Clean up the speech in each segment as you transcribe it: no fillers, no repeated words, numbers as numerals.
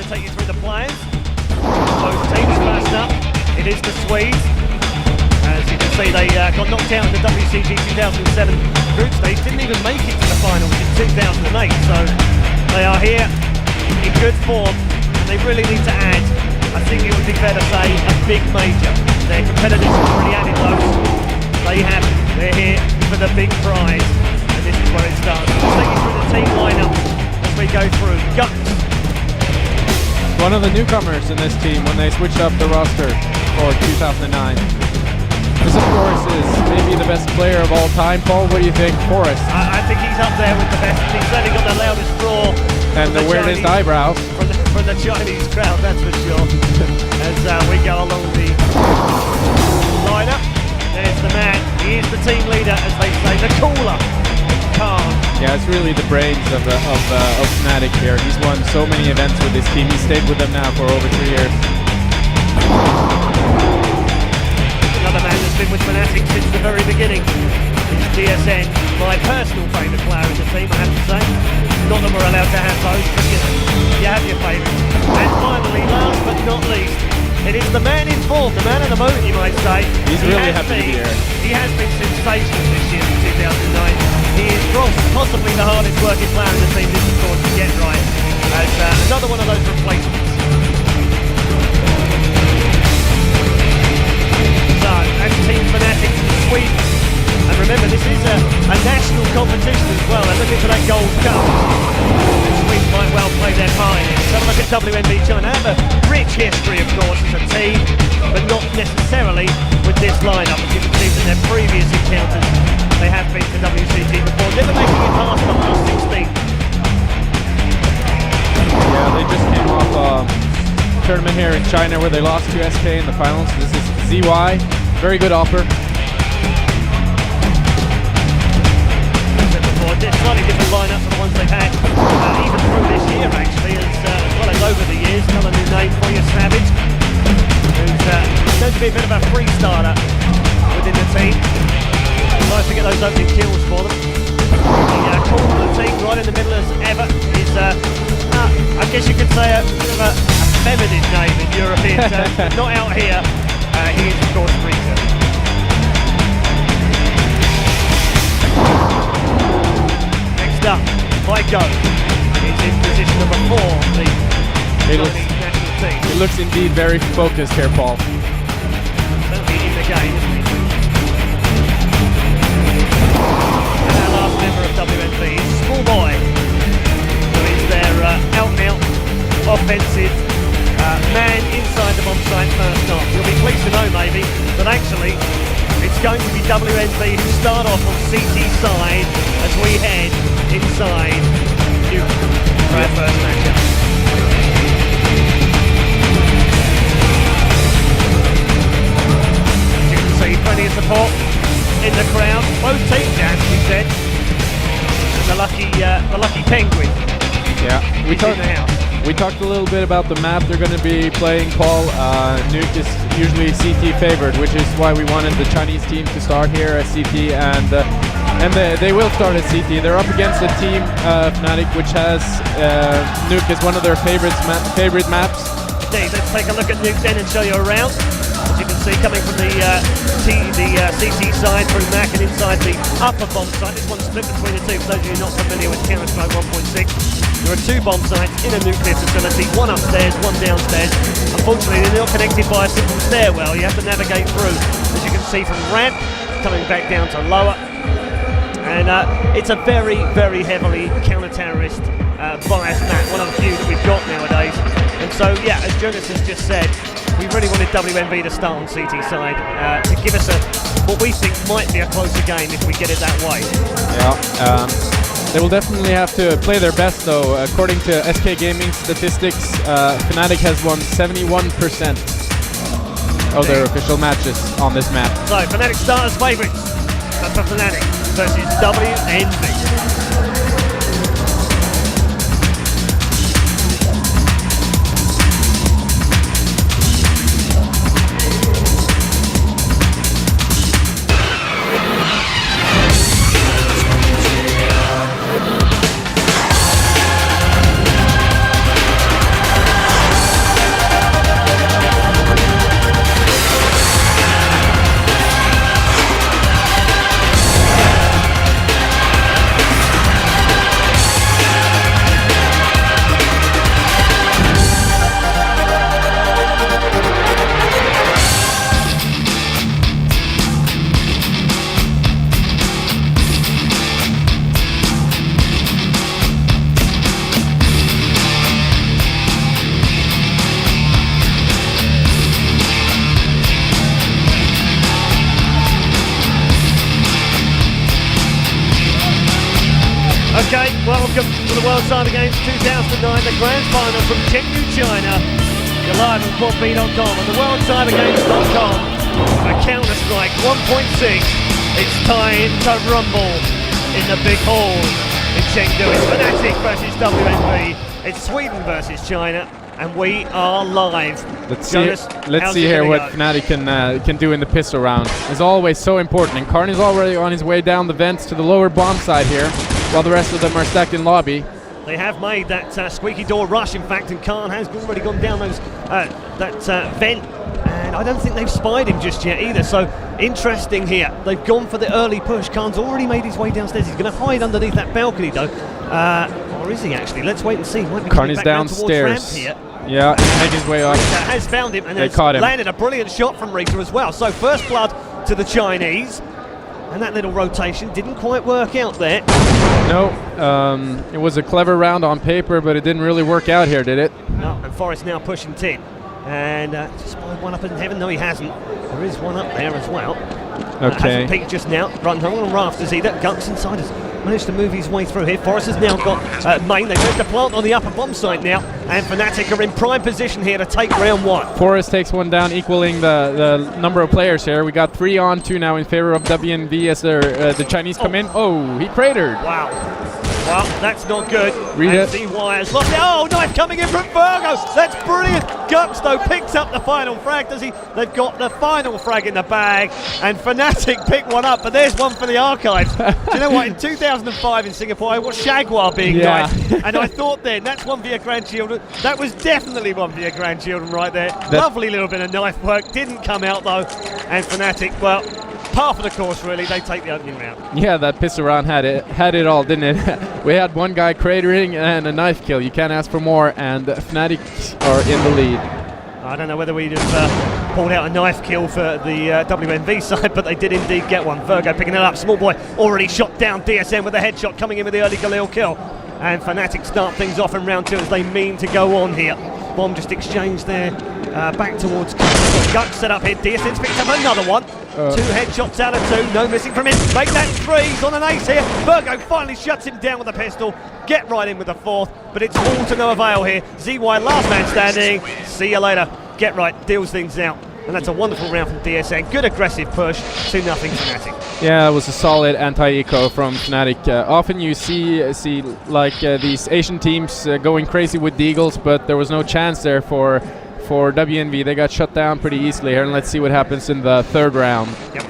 going to take you through the players. Both teams first up. It is the Swedes. As you can see, they got knocked out in the WCG 2007 group stage. Didn't even make it to the finals in 2008. So they are here in good form, and they really need to add, I think it would be fair to say, a big major. Their competitors have already added those. They have. They're here for the big prize, and this is where it starts. Let's take you through the team lineup as we go through. Guts. One of the newcomers in this team when they switched up the roster for 2009. This, of course, is maybe the best player of all time. Paul, what do you think? Forrest. I think he's up there with the best. He's certainly got the loudest roar. And the weirdest eyebrows. From the Chinese crowd, that's for sure. As we go along the lineup, there's the man. He is the team leader, as they say, the cooler. Calm. Yeah, it's really the brains of Fnatic here. He's won so many events with his team. He stayed with them now for over 3 years. Another man that's been with Fnatic since the very beginning. It's DSN, my personal favourite player in the team, I have to say. Not that we're allowed to have those, but you have your favourites. And finally, last but not least, it is the man in form, the man of the moment, you might say. He's really happy to be here. He has been sensational this year in 2009. He is possibly the hardest working player in the team, this of course, to get right. As another one of those replacements. So, that's Team Fnatic from Sweden. And remember, this is a national competition as well. They're looking for that gold cup. And Sweden might well play their part in it. So look at wNv China. They have a rich history, of course, as a team, but not necessarily with this lineup. As you can see from their previous encounters, they have been to WCG before, never making it past the last 16. Yeah, they just came off a tournament here in China where they lost to SK in the finals. This is ZY, very good offer. It's slightly different lineup from the ones they've had even through this year, actually, as well as over the years. Another new name for you, Savage, who's going to be a bit of a free starter within the team. Nice to get those opening kills for them. The core of the team, right in the middle as ever, is I guess you could say a bit of a feminine name in European terms, but not out here. He is, of course, Rika. Next up, Maiko is in position number 4 of the Chinese national team. He looks indeed very focused here, Paul. Certainly in the game, isn't he? And our last member of wNv is Schoolboy, who is their out-and-out offensive man inside the bomb site first off. You'll be pleased to know, maybe, that actually it's going to be wNv who start off on CT side as we head inside Nuke for our first matchup. As you can see, plenty of support in the crowd. Both teams, as we said. And the lucky penguin. Yeah, we talked a little bit about the map they're going to be playing, Paul. Nuke is usually CT favored, which is why we wanted the Chinese team to start here at CT, and they will start at CT. They're up against a team, Fnatic, which has Nuke as one of their favorite maps. Indeed, let's take a look at Nuke then and show you around. As you can see, coming from the CT side through Mac and inside the upper bomb site. This one's split between the two. For those of you not familiar with Counter-Strike 1.6, there are 2 bomb sites in a nuclear facility, one upstairs, one downstairs. Unfortunately, they're not connected by a simple stairwell. You have to navigate through, as you can see, from ramp, coming back down to lower. And it's a very, very heavily counter-terrorist biased map, one of the few that we've got nowadays. And so, yeah, as Jonas has just said, we really wanted wNv to start on CT side to give us what we think might be a closer game if we get it that way. Yeah, they will definitely have to play their best, though. According to SK Gaming statistics, Fnatic has won 71% of their official matches on this map. So, Fnatic starters favourites. That's for Fnatic versus wNv. welcome to the World Cyber Games 2009, the grand final from Chengdu, China. You're live on quadb.com and the worldcybergames.com. A Counter-Strike 1.6. It's time to rumble in the big hall in Chengdu. It's Fnatic versus wNv. It's Sweden versus China. And we are live. Let's see here what Fnatic can do in the pistol round. It's always so important. And Karn is already on his way down the vents to the lower bomb side here, while the rest of them are stacked in lobby. They have made that squeaky door rush, in fact, and Karn has already gone down those that vent. And I don't think they've spied him just yet either. So interesting here. They've gone for the early push. Karn's already made his way downstairs. He's going to hide underneath that balcony though. Or is he actually? Let's wait and see. Might be Karn is back downstairs. Here. Yeah, making his way up. Has found him and they has caught him. Landed a brilliant shot from Rita as well. So first blood to the Chinese. And that little rotation didn't quite work out there. No, it was a clever round on paper, but it didn't really work out here, did it? No, and Forrest now pushing 10. And just spied one up in heaven. No, he hasn't. There is one up there as well. Okay. Hasn't peeked just now. Run home on rafters either. Gunk's inside has managed to move his way through here. Forrest has now got main. They've moved the plant on the upper bomb site now. And Fnatic are in prime position here to take round one. Forrest takes one down, equaling the number of players here. We got 3-on-2 now in favor of wNv as the Chinese come in. Oh, he cratered. Wow. Well, that's not good. Read it. ZY has lost it. Oh, knife coming in from Virgo. That's brilliant. Guts, though, picks up the final frag, does he? They've got the final frag in the bag, and Fnatic pick one up, but there's one for the archives. Do you know what? In 2005 in Singapore, I watched Jaguar being knifed, and I thought then, that's one for your grandchildren. That was definitely one for your grandchildren right there. Lovely little bit of knife work. Didn't come out, though, and Fnatic, well, par for the course, really. They take the opening round. Yeah, that pistol round had it all, didn't it? We had one guy cratering and a knife kill. You can't ask for more, and Fnatic are in the lead. I don't know whether we'd have pulled out a knife kill for the wNv side, but they did indeed get one. Virgo picking it up. Small boy already shot down DSM with a headshot, coming in with the early Galil kill. And Fnatic start things off in round two as they mean to go on here. Bomb just exchanged there. Back towards Guk set up here. DSM's picked up another one. 2 headshots out of 2. No missing from him. Make that 3. He's on an ace here. Virgo finally shuts him down with a pistol. Get right in with the 4th. But it's all to no avail here. ZY last man standing. See you later. Get right. Deals things out. And that's a wonderful round from DSM. Good aggressive push. 2-0 Fnatic. Yeah, it was a solid anti-eco from Fnatic. Often you see like these Asian teams going crazy with deagles, but there was no chance there for wNv. They got shut down pretty easily here, and let's see what happens in the third round. Yep.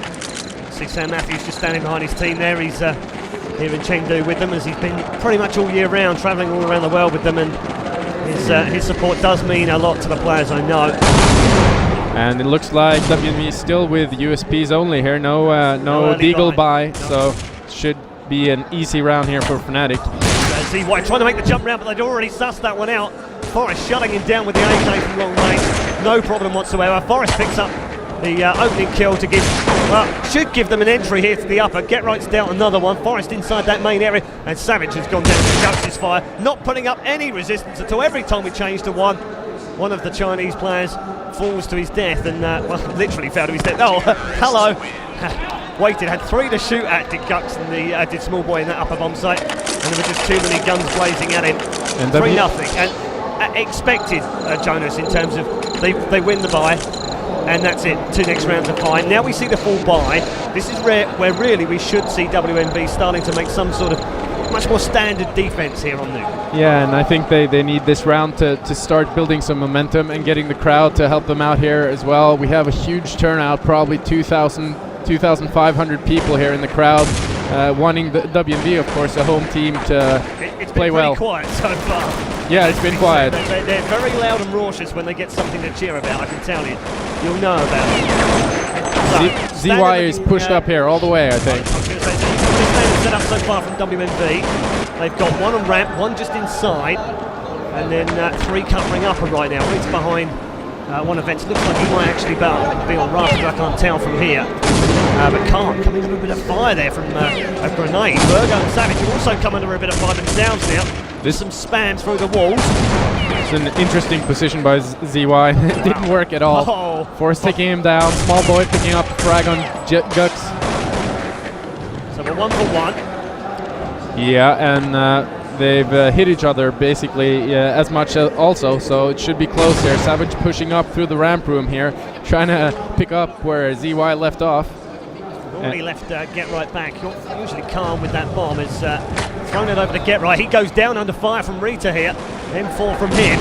See Sam Matthews just standing behind his team there. He's here in Chengdu with them, as he's been pretty much all year round, travelling all around the world with them, and his support does mean a lot to the players, I know. And it looks like wNv is still with USPs only here. No deagle buy, so should be an easy round here for Fnatic. ZY trying to make the jump round, but they'd already sussed that one out. Forrest shutting him down with the AK from long range. No problem whatsoever. Forrest picks up the opening kill to give, should give them an entry here to the upper. Get Right's down another one. Forrest inside that main area, and Savage has gone down to Guts' fire, not putting up any resistance at all. Every time we change to one of the Chinese players falls to his death, and literally fell to his death. Oh, hello. Waited, had 3 to shoot at, did Guts and did Small Boy in that upper bomb site, and there were just too many guns blazing at him. And 3-0. And expected, Jonas, in terms of they win the bye, and that's it. 2 next rounds are fine. Now we see the full bye. This is where really we should see wNv starting to make some sort of much more standard defense here on Nuke. Yeah, and I think they need this round to start building some momentum and getting the crowd to help them out here as well. We have a huge turnout, probably 2,500 people here in the crowd, wanting the wNv, of course, a home team to play well. It's been pretty quiet so far. Yeah, it's been quiet. They're very loud and raucous when they get something to cheer about, I can tell you. You'll know about it. So, ZY is pushed up here all the way, I think. I was going to say, this set up so far from wNv. They've got 1 on ramp, 1 just inside, and then 3 covering upper right now. It's behind one event. It looks like he might actually be on rafters, I can't tell from here. But can't come under a bit of fire there from a grenade. Virgo and Savage have also come under a bit of fire themselves now. There's some spams through the walls. It's an interesting position by ZY. It didn't work at all. Forrest taking him down. Small boy picking up the frag on Gux. So we're 1 for 1. Yeah, and they've hit each other basically as much also, so it should be close here. Savage pushing up through the ramp room here, trying to pick up where ZY left off. Already left Get Right back. Usually calm with that bomb. Has thrown it over to Get Right. He goes down under fire from Rita here. M4 from him.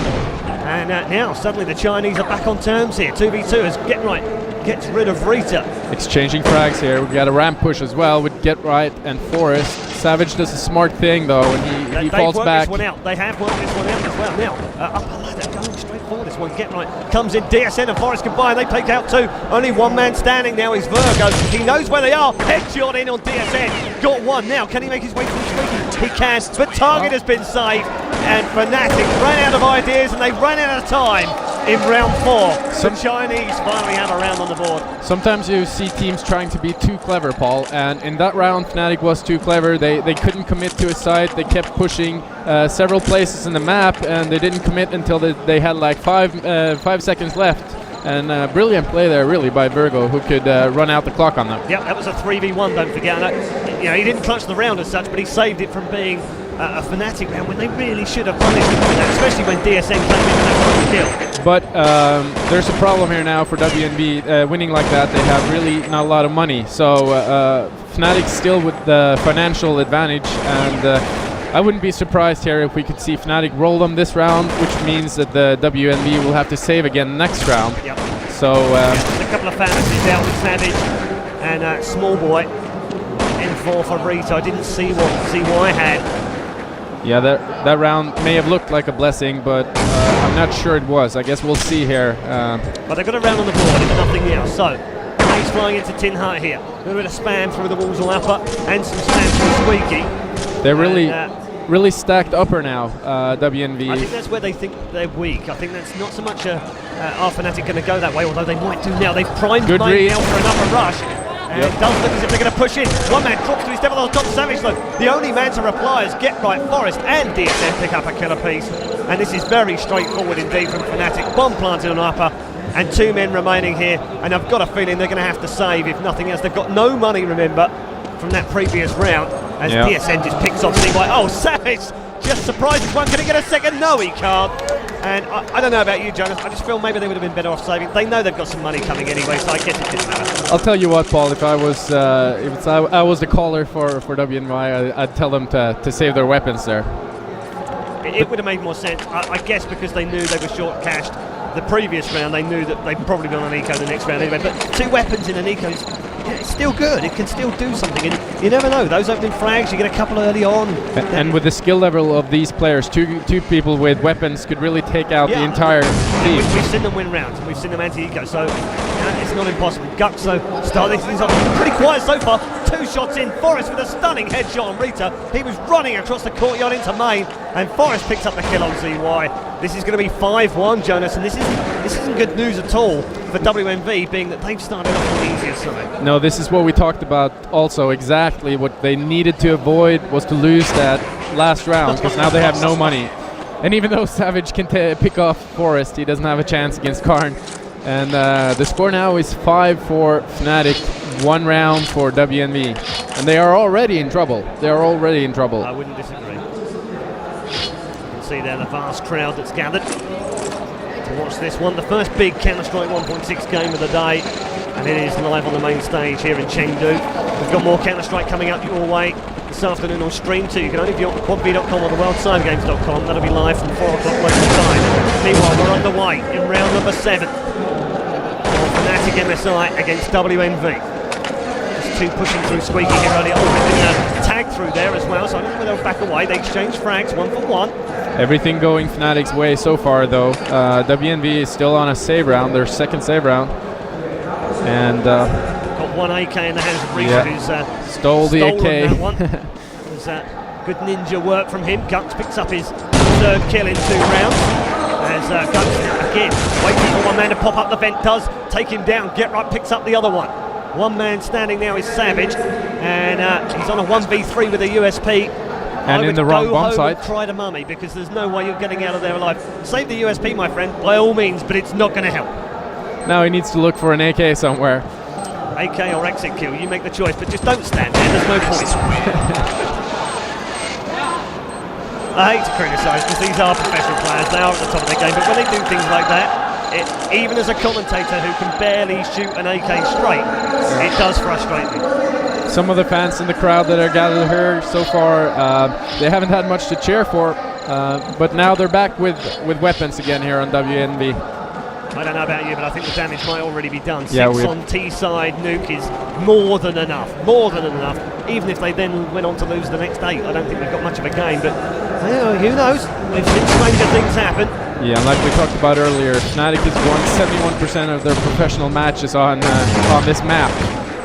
And now suddenly the Chinese are back on terms here. 2v2 as Get Right gets rid of Rita. Exchanging frags here. We got a ramp push as well with Get Right and Forest. Savage does a smart thing though, and he falls back. This one out. They have worked this one out as well. Now, upper ladder going straight forward. This one, Get Right comes in. DSN and Forest combine. They take out two. Only one man standing now is Virgo. He knows where they are. Headshot in on DSN. Got one now. Can he make his way through Squeaky? He can, but target has been saved. And Fnatic ran out of ideas and they ran out of time in round 4. The Chinese finally have a round on the board. Sometimes you see teams trying to be too clever, Paul, and in that round Fnatic was too clever. They couldn't commit to a site. They kept pushing several places in the map, and they didn't commit until they had like 5 seconds left. And brilliant play there, really, by Virgo, who could run out the clock on them. Yeah, that was a 3v1, don't forget. You know, he didn't clutch the round as such, but he saved it from being a Fnatic round when they really should have punished him for that, especially when DSN came in and that kill. But there's a problem here now for wNv. Winning like that, they have really not a lot of money. So Fnatic still with the financial advantage, and I wouldn't be surprised here if we could see Fnatic roll them this round, which means that the wNv will have to save again next round. Yep. So there's a couple of fantasies out with Savage and Small Boy. M4 for Rita. I didn't see what ZY had. Yeah, that round may have looked like a blessing, but I'm not sure it was. I guess we'll see here. But they've got a round on the board, if nothing else. So, Ace flying into Tin Hut here. A little bit of spam through the walls on upper, and some spam from Squeaky. They're really stacked upper now, wNv. I think that's where they think they're weak. I think that's not so much are Fnatic going to go that way, although they might do now. They've primed Main now for an upper rush. And it does look as if they're going to push in. One man drops to his devil on top. Savage though, the only man to reply is Get Right, Forest and DSN pick up a killer piece. And this is very straightforward indeed from Fnatic. Bomb planted on upper, and 2 men remaining here. And I've got a feeling they're going to have to save, if nothing else. They've got no money, remember, from that previous round. As DSN just picks off ZY. Oh, Savage just surprises one. Can he get a second? No, he can't. And I don't know about you, Jonas. I just feel maybe they would have been better off saving. They know they've got some money coming anyway, so I guess it didn't matter. I'll tell you what, Paul. If I was I was the caller for wNv, I'd tell them to save their weapons there. It would have made more sense, I guess, because they knew they were short cashed. The previous round, they knew that they'd probably be on an eco the next round anyway. But 2 weapons in an eco is it's still good. It can still do something. And you never know. Those opening frags, you get a couple early on. And with the skill level of these players, two people with weapons could really take out the entire team. We've seen them win rounds, and we've seen them anti-eco, so it's not impossible. Gux, though, starting things off pretty quiet so far. 2 shots in. Forest with a stunning headshot on Rita. He was running across the courtyard into Main, and Forest picks up the kill on ZY. This is going to be 5-1, Jonas, and this isn't good news at all for wNv, being that they've started off on the easier side. No, this is what we talked about also. Exactly what they needed to avoid was to lose that last round, because now they have no money. And even though Savage can pick off Forest, he doesn't have a chance against Karn. And the score now is 5 for Fnatic, 1 round for wNv. And they are already in trouble. They are already in trouble. I wouldn't disagree. You can see there the vast crowd that's gathered to watch this one. The first big Counter-Strike 1.6 game of the day. And it is live on the main stage here in Chengdu. We've got more Counter-Strike coming up your way this afternoon on stream too. You can only view it on quadv.com or theworldsidegames.com. That'll be live from 4 o'clock local time. Meanwhile, we're underway in round number 7. Fnatic MSI against wNv. Just 2 pushing through Squeaky here earlier. Oh, there's a tag through there as well, so I don't know whether they'll back away. They exchange frags 1 for 1. Everything going Fnatic's way so far though. wNv is still on a save round, their second save round. And got 1 AK in the hands of Rita, who's stole the AK. That one. There's good ninja work from him. Gux picks up his 3rd kill in 2 rounds. As Gux again waiting for one man to pop up the vent, does take him down. Get Right picks up the other one. One man standing now is Savage, and he's on a 1v3 with a USP. And in the wrong bomb site. Cry to mummy, because there's no way you're getting out of there alive. Save the USP, my friend, by all means, but it's not going to help. Now he needs to look for an AK somewhere. AK or exit kill, you make the choice, but just don't stand there, there's no point. I hate to criticise because these are professional players, they are at the top of their game, but when they do things like that, even as a commentator who can barely shoot an AK straight, it does frustrate me. Some of the fans in the crowd that are gathered here so far, they haven't had much to cheer for, but now they're back with weapons again here on wNv. I don't know about you, but I think the damage might already be done. 6 Yeah, on T side, nuke is more than enough, more than enough. Even if they then went on to lose the next 8, I don't think they've got much of a game, but who knows? We've seen stranger things happen. Yeah, and like we talked about earlier, Fnatic has won 71% of their professional matches on this map.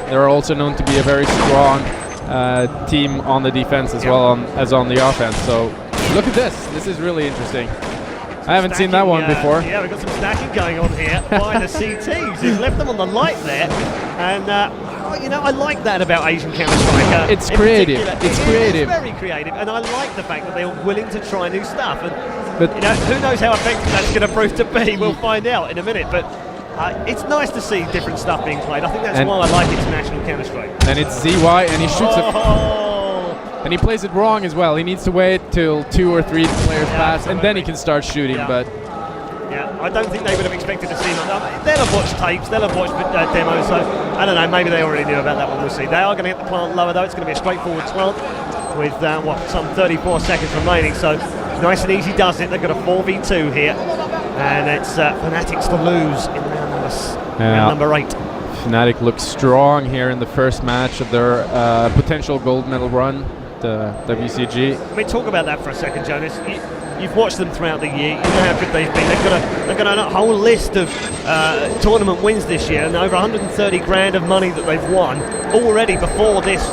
They're also known to be a very strong team on the defense as well as on the offense. So look at this. This is really interesting. I haven't seen that one before. Yeah, we've got some stacking going on here by the CTs. He's left them on the light there. And, you know, I like that about Asian Counter-Strike. It's creative. It's creative. It's very creative. And I like the fact that they're willing to try new stuff. And, you know, who knows how effective that's going to prove to be. We'll find out in a minute. But it's nice to see different stuff being played. I think that's why I like international Counter-Strike. And it's ZY, and he shoots it. And he plays it wrong as well. He needs to wait till 2 or 3 players pass, and then he can start shooting. But I don't think they would have expected to see that. They'll have watched tapes, they'll have watched demos, so I don't know, maybe they already knew about that one. We'll see. They are going to get the plant lower though. It's going to be a straightforward plant with some 34 seconds remaining, so nice and easy does it. They've got a 4v2 here, and it's Fnatic's to lose in round number 8. Fnatic looks strong here in the first match of their potential gold medal run. WCG. I mean, talk about that for a second, Jonas. You've watched them throughout the year. You know how good they've been. They've got a whole list of tournament wins this year, and over 130 grand of money that they've won already before this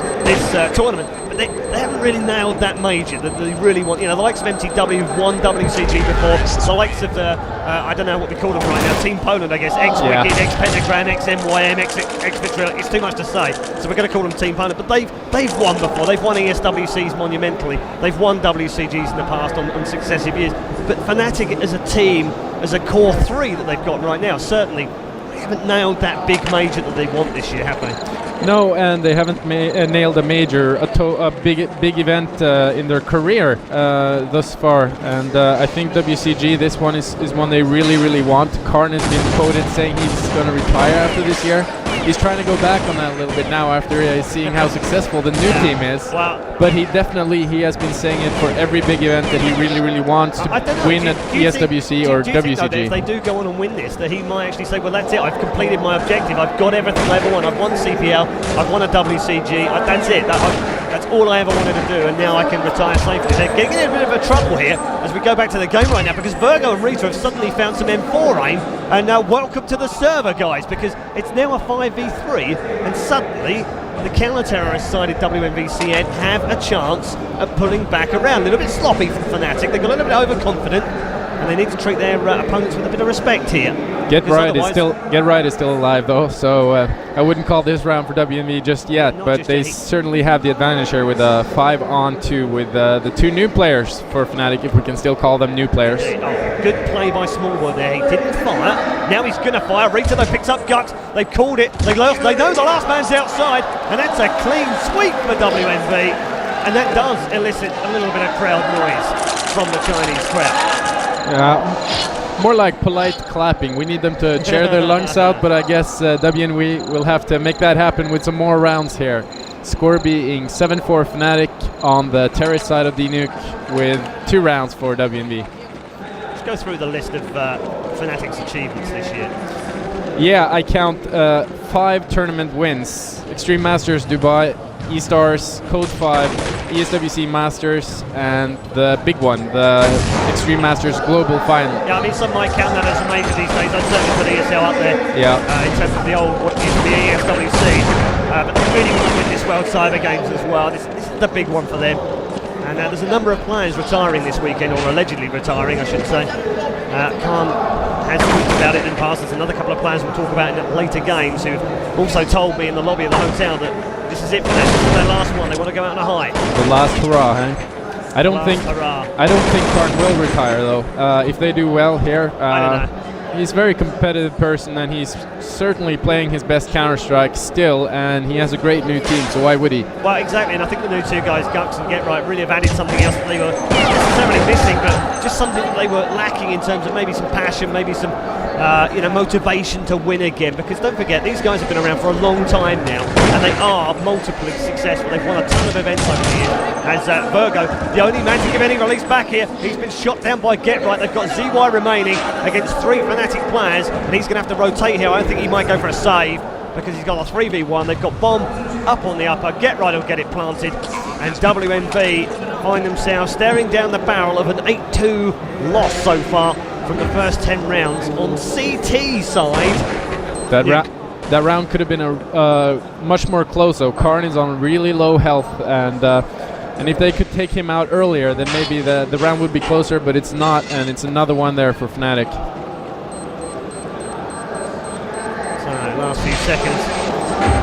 tournament. But they haven't really nailed that major that they really want. You know, the likes of MTW have won WCG before. The likes of I don't know what we call them right now. Team Poland, I guess. X-Wicked, X-Pentagram, X-MYM, X-Vitriol. It's too much to say. So we're going to call them Team Poland. But they've won before. They've won ESWCs monumentally. They've won WCGs in the past on successive years. But Fnatic as a team, as a core 3 that they've got right now, certainly they haven't nailed that big major that they want this year, have they? No, and they haven't nailed a major, a big event in their career thus far. And I think WCG, this one is one they really, really want. Karn has been quoted saying he's going to retire after this year. He's trying to go back on that a little bit now after seeing how successful the new team is. Wow. But he has been saying it for every big event that he really, really wants to win at ESWC or WCG. If they do go on and win this, that he might actually say, well, that's it, I've completed my objective, I've got everything I ever want, I've won CPL, I've won a WCG, that's it, that's all I ever wanted to do, and now I can retire safely. They're getting in a bit of a trouble here as we go back to the game right now, because Virgo and Rita have suddenly found some M4 aim, and now welcome to the server, guys, because it's now a 5v3, and suddenly the counter-terrorist side of wNvCN have a chance at pulling back around. A little bit sloppy from Fnatic, they got a little bit overconfident, and they need to treat their opponents with a bit of respect here. Get Right is still alive though, so I wouldn't call this round for WNV just yet, but they certainly have the advantage here with a 5-on-2 with the 2 new players for Fnatic, if we can still call them new players. Oh, good play by Smallwood there. He didn't fire. Now he's going to fire. Rita though picks up Gut. They've called it. They know the last man's outside, and that's a clean sweep for WNV, and that does elicit a little bit of crowd noise from the Chinese crowd. Yeah, more like polite clapping. We need them to cheer their lungs out, but I guess WNV will have to make that happen with some more rounds here. Score being 7-4 Fnatic on the terrorist side of the nuke with 2 rounds for WNV. Let's go through the list of Fnatic's achievements this year. Yeah, I count 5 tournament wins. Extreme Masters Dubai, E-Stars, Code 5, ESWC Masters, and the big one, the Extreme Masters Global Final. Yeah, I mean, some might count that as a major these days. I'd certainly put ESL up there. Yeah. In terms of the old, what used to be ESWC. But they really want to win this World Cyber Games as well. This is the big one for them. And there's a number of players retiring this weekend, or allegedly retiring, I should say. Khan has talked about it in the past. There's another couple of players we'll talk about in later games who've also told me in the lobby of the hotel that this is it for them. This is their last one. They want to go out on a high. The last hurrah, huh? I don't think Karn will retire though. If they do well here, I don't know. he's a very competitive person, and he's certainly playing his best Counter-Strike still, and he has a great new team, so why would he? Well, exactly, and I think the new two guys, Gux and Get Right, really have added something else that they were not necessarily missing, but just something that they were lacking in terms of maybe some passion, maybe some motivation to win again. Because don't forget, these guys have been around for a long time now, and they are multiply successful. They've won a ton of events over the years. As Virgo, the only man to give any release back here, he's been shot down by Get Right. They've got ZY remaining against 3 Fnatic players, and he's going to have to rotate here. I don't think he might go for a save, because he's got a 3v1. They've got Bomb up on the upper. Get Right will get it planted, and wNv find themselves staring down the barrel of an 8-2 loss so far from the first 10 rounds on CT side. That round could have been a much more close, though. Karn is on really low health, and if they could take him out earlier, then maybe the round would be closer, but it's not, and it's another one there for Fnatic. Last few seconds,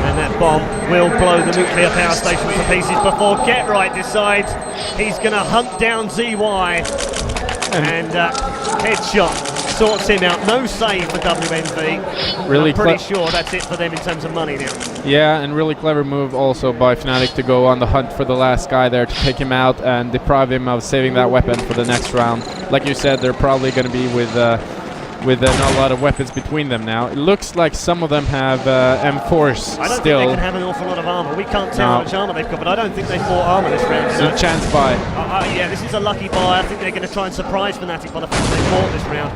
and that bomb will blow the nuclear power station to pieces before Get Right decides he's going to hunt down ZY, and headshot sorts him out. No save for wNv. Really, I'm pretty sure that's it for them in terms of money now. Yeah, and really clever move also by Fnatic to go on the hunt for the last guy there, to take him out and deprive him of saving that weapon for the next round. Like you said, they're probably going to be with not a lot of weapons between them now. It looks like some of them have M4s still. I don't think they can have an awful lot of armor. We can't tell how much armor they've got, but I don't think they've bought armor this round. It's a chance buy. Yeah, this is a lucky buy. I think they're going to try and surprise Fnatic by the fact they bought this round.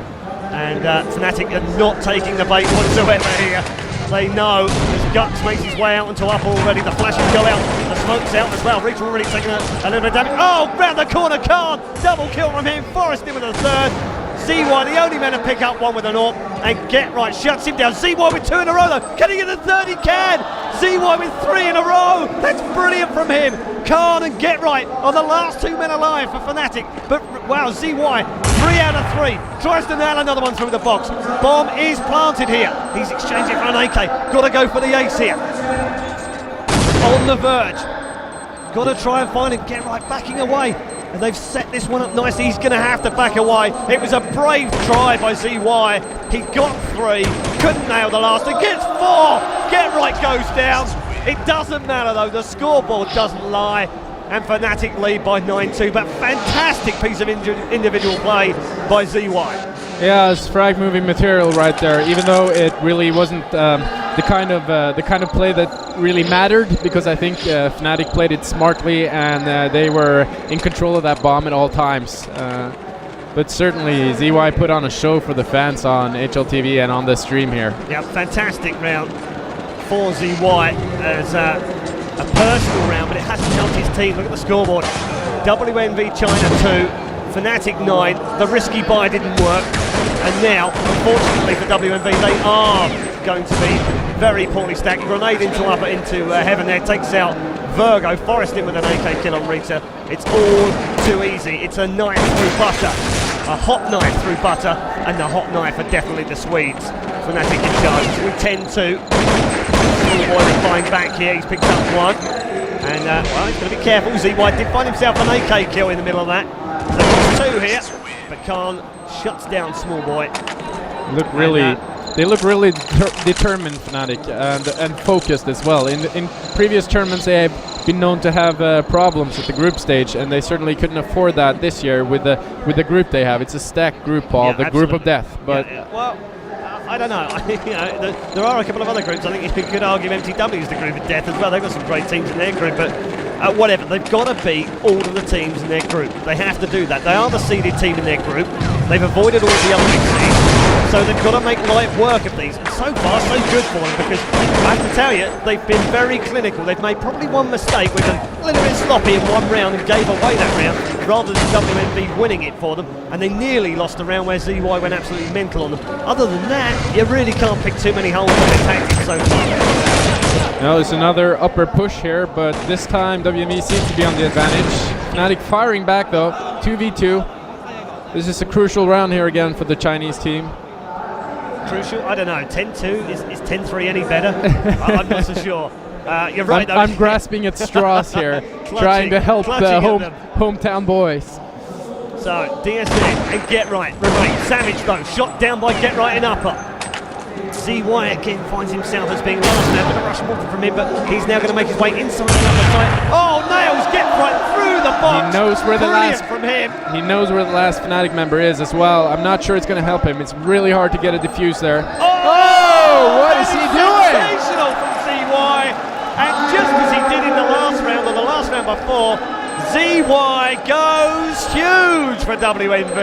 And Fnatic are not taking the bait whatsoever here. They know as Gux makes his way out onto upper already. The flashes go out, the smoke's out as well. Reach already taking a little bit of damage. Oh, round the corner, Khan! Double kill from him, Forrest in with a third. ZY, the only man to pick up one with an AWP, and Get Right shuts him down. ZY with 2 in a row though. Can he get the third? He can! ZY with 3 in a row. That's brilliant from him. Khan and Get Right are the last 2 men alive for Fnatic. But wow, ZY, 3 out of 3. Tries to nail another one through the box. Bomb is planted here. He's exchanging for an AK. Got to go for the ace here. On the verge. Got to try and find him. Get Right backing away. And they've set this one up nicely. He's going to have to back away. It was a brave try by ZY. He got 3, couldn't nail the last. It gets 4. Get Right goes down. It doesn't matter though. The scoreboard doesn't lie. And Fnatic lead by 9-2. But fantastic piece of individual play by ZY. Yeah, it's frag moving material right there. Even though it really wasn't the kind of play that really mattered, because I think Fnatic played it smartly, and they were in control of that bomb at all times. But certainly ZY put on a show for the fans on HLTV and on the stream here. Yeah, fantastic round for ZY as a personal round, but it hasn't helped his team. Look at the scoreboard. wNv China 2, Fnatic 9. The risky buy didn't work, and now, unfortunately for wNv, they are going to be very poorly stacked. Grenade into heaven there, takes out Virgo. Forrest in with an AK kill on Rita. It's all too easy. It's a knife through butter, a hot knife through butter, and the hot knife are definitely the Swedes. Fnatic in charge with 10-2. Boy flying back here. He's picked up 1, and well, he's going to be careful. ZY did find himself an AK kill in the middle of that. So it's 2 here, but Khan shuts down Small Boy. They look really determined, Fnatic, and focused as well. In previous tournaments, they have been known to have problems at the group stage, and they certainly couldn't afford that this year with the group they have. It's a stacked group, Paul, the group of death. But well, I don't know. There are a couple of other groups. I think you could argue MTW is the group of death as well. They've got some great teams in their group, but whatever. They've got to beat all of the teams in their group. They have to do that. They are the seeded team in their group. They've avoided all the other big teams, so they've got to make light work of these. And so far, so good for them, because I have to tell you, they've been very clinical. They've made probably one mistake with a little bit sloppy in one round and gave away that round, rather than wNv winning it for them. And they nearly lost a round where ZY went absolutely mental on them. Other than that, you really can't pick too many holes in their tactics so far. Now there's another upper push here, but this time wNv seems to be on the advantage. Fnatic firing back though, 2v2. This is a crucial round here again for the Chinese team. Crucial? I don't know. 10-2? Is 10-3 any better? I'm not so sure. You're right though. I'm grasping at straws here, trying to help the hometown boys. So, DSN and Get Right remain. Savage though, shot down by Get Right and upper. ZY again finds himself as being last man, but a rush water from him, but he's now going to make his way inside the upper side. Oh, nails Get Right through the box. He knows where the Brilliant last from him. He knows where the last Fnatic member is as well. I'm not sure it's going to help him. It's really hard to get a defuse there. Oh, what is he doing? Sensational from ZY. And just as he did in the last round, or the last round before, ZY goes huge for wNv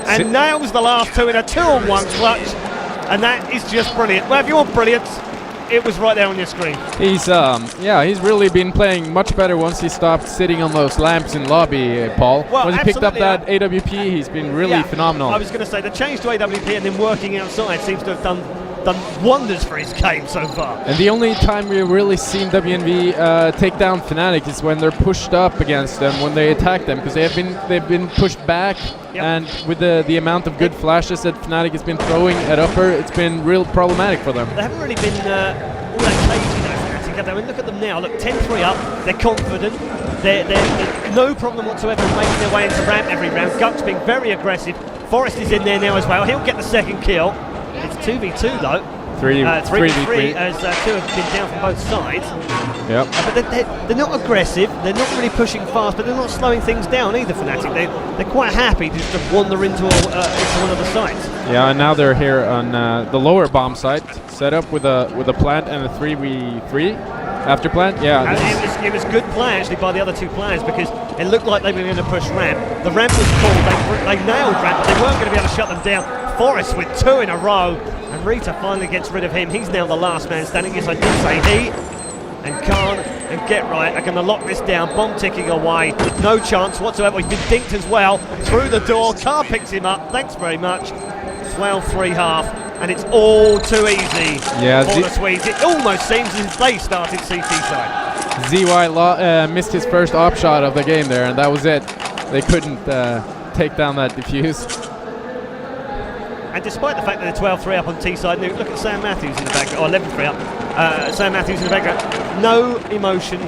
and nails the last two in a 2-on-1 clutch, and that is just brilliant. Well, if you want brilliance, it was right there on your screen. He's he's really been playing much better once he stopped sitting on those lamps in lobby, Paul. Well, once he picked up that AWP, he's been really phenomenal. I was going to say the change to AWP and then working outside seems to have done wonders for his game so far. And the only time we've really seen wNv take down Fnatic is when they're pushed up against them, when they attack them, because they've been pushed back. Yep. And with the amount of good flashes that Fnatic has been throwing at upper, it's been real problematic for them. They haven't really been all that cagey though, Fnatic, have they? I mean, look at them now. Look, 10-3 up. They're confident. They're no problem whatsoever making their way into ramp every round. Gunk's being very aggressive. Forrest is in there now as well. He'll get the second kill. It's 2v2 though. 3v3 as two have been down from both sides. Yep. But they're not aggressive, they're not really pushing fast, but they're not slowing things down either, Fnatic. They're quite happy just to wander into one of the sites. Yeah, and now they're here on the lower bomb site, set up with a plant and a 3v3 after plant. Yeah. And it was good play actually by the other two players, because it looked like they were going to push ramp. The ramp was called, they nailed ramp, but they weren't going to be able to shut them down. Forrest with two in a row, and Rita finally gets rid of him. He's now the last man standing. Yes, I did say he and Khan and Get Right are going to lock this down. Bomb ticking away, no chance whatsoever. He's been dinked as well through the door. Khan picks him up. Thanks very much. 12-3 half, and it's all too easy for the Swedes. It almost seems as if they started CT side. ZY missed his first op shot of the game there, and that was it. They couldn't take down that defuse. And despite the fact that they're 12-3 up on T-side, look at Sam Matthews in the background, or 11-3 up. Sam Matthews in the background. No emotion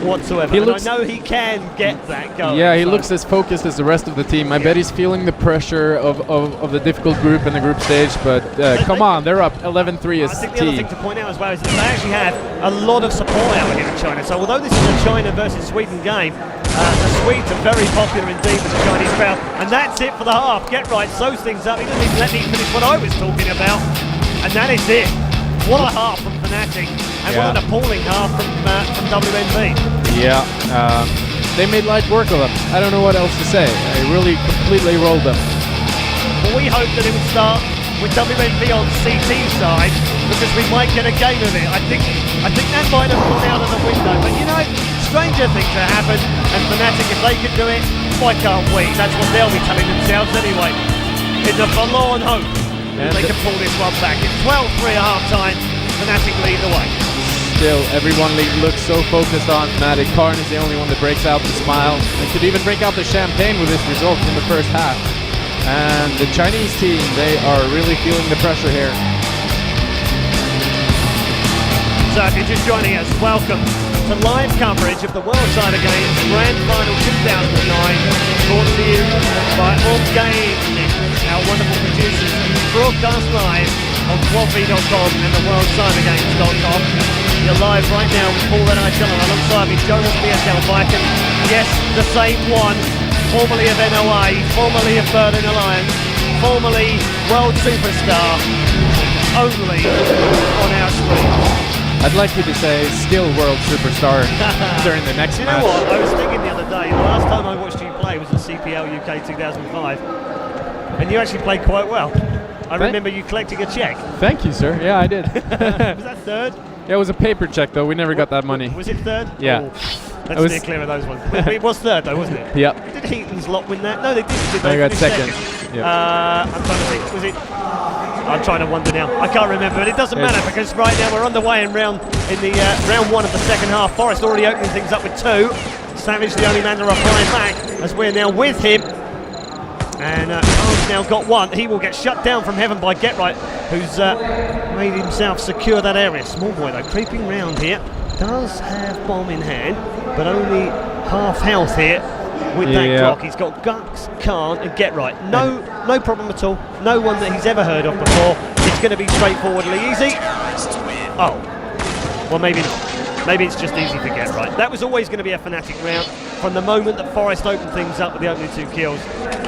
whatsoever. I know he can get that going. Yeah, he looks as focused as the rest of the team. I bet he's feeling the pressure of the difficult group in the group stage, but come on, they're up 11-3 as I think the other thing to point out as well is that they actually have a lot of support out here in China. So although this is a China versus Sweden game, the Swedes are very popular indeed with the Chinese crowd. And that's it for the half. Get Right sews things up. He doesn't even let me finish what I was talking about. And that is it. What a half from Fnatic. And what an appalling half from wNv. Yeah, they made light work of them. I don't know what else to say. They really completely rolled them. Well, we hoped that it would start with wNv on CT side, because we might get a game of it. I think that might have gone out of the window. But you know, stranger things have happened, and Fnatic, if they could do it, why can't we? That's what they'll be telling themselves anyway. It's a forlorn hope that they can pull this one back. It's 12-3 at half time. Fnatic lead the way. Still, everyone looks so focused on Fnatic. Karn is the only one that breaks out the smile. They could even break out the champagne with this result in the first half. And the Chinese team, they are really feeling the pressure here. So if you're just joining us, welcome to live coverage of the World Cyber Games Grand Final 2009, brought to you by Game, our wonderful producers, broadcast live on wNv.com and the worldcybergames.com. You're live right now with Paul and I chilling alongside me, Jonas BSL Viking. Yes, the same one, formerly of NOA, formerly of Berlin Alliance, formerly world superstar, only on our screen. I'd like you to say still world superstar during the next match. You know what? I was thinking the other day, the last time I watched you play was at CPL UK 2005, and you actually played quite well. I remember you collecting a check. Thank you, sir. Yeah, I did. Was that third? Yeah, it was a paper check, though. We never got that money. Was it third? Yeah. Oh, let's steer clear of those ones. It was third, though, wasn't it? Yeah. Did Heaton's lot win that? No, they didn't. Did they got second. Yep. I'm trying to think. Was it? I'm trying to wonder now. I can't remember, but it doesn't matter, because right now we're underway in round one of the second half. Forrest already opening things up with two. Savage the only man to reply back, as we're now with him. And Khan's now got one. He will get shut down from heaven by Get Right, who's made himself secure that area. Small boy though, creeping round here. Does have bomb in hand, but only half health here. with that clock. He's got Guts, Khan and Get Right. No problem at all. No one that he's ever heard of before. It's going to be straightforwardly easy. Oh, well maybe not. Maybe it's just easy to Get Right. That was always going to be a Fnatic round from the moment that Forest opened things up with the opening 2 kills.